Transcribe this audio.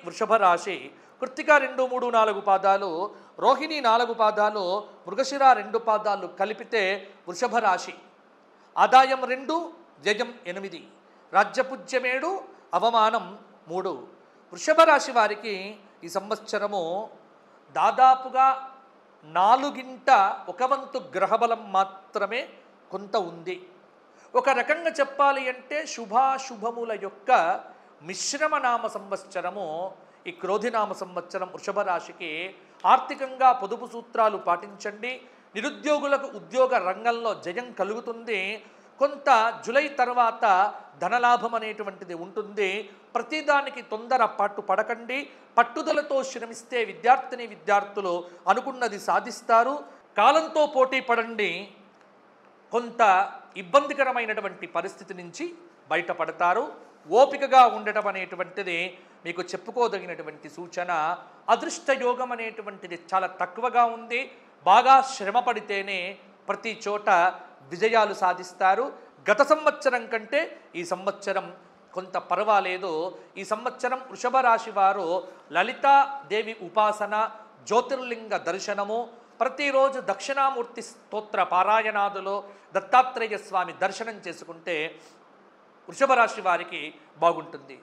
వృషభ రాశి. కృత్తిక 2, 3, 4 పాదాలు, రోహిణి 4 పాదాలు, మృగశిర 2 పాదాలు కలిపితే వృషభ రాశి. ఆదాయం 2, వ్యయం 8, రాజ్యపూజ్యం 7, అవమానం 3. వృషభ రాశి వారికి ఈ సంవత్సరము దాదాపుగా 1/4 గ్రహబలం మాత్రమే కొంత ఉంది. ఒక రకంగా చెప్పాలి అంటే శుభాశుభముల యొక్క మిశ్రమ నామ సంవత్సరము ఈ క్రోధినామ సంవత్సరం. వృషభ రాశికి ఆర్థికంగా పొదుపు సూత్రాలు పాటించండి. నిరుద్యోగులకు ఉద్యోగ రంగంలో జయం కలుగుతుంది. కొంత జూలై తర్వాత ధనలాభం అనేటువంటిది ఉంటుంది. ప్రతిదానికి తొందర పడకండి. పట్టుదలతో శ్రమిస్తే విద్యార్థులు అనుకున్నది సాధిస్తారు. కాలంతో పోటీ పడండి. కొంత ఇబ్బందికరమైనటువంటి పరిస్థితి నుంచి బయటపడతారు. ఓపికగా ఉండటం అనేటువంటిది మీకు చెప్పుకోదగినటువంటి సూచన. అదృష్ట యోగం అనేటువంటిది చాలా తక్కువగా ఉంది. బాగా శ్రమ పడితేనే ప్రతి చోట విజయాలు సాధిస్తారు. గత సంవత్సరం కంటే ఈ సంవత్సరం కొంత పర్వాలేదు. ఈ సంవత్సరం వృషభ రాశి వారు లలితాదేవి ఉపాసన, జ్యోతిర్లింగ దర్శనము, ప్రతిరోజు దక్షిణామూర్తి స్తోత్ర పారాయణాదులో దత్తాత్రేయ స్వామి దర్శనం చేసుకుంటే వృషభ రాశి వారికి బాగుంటుంది.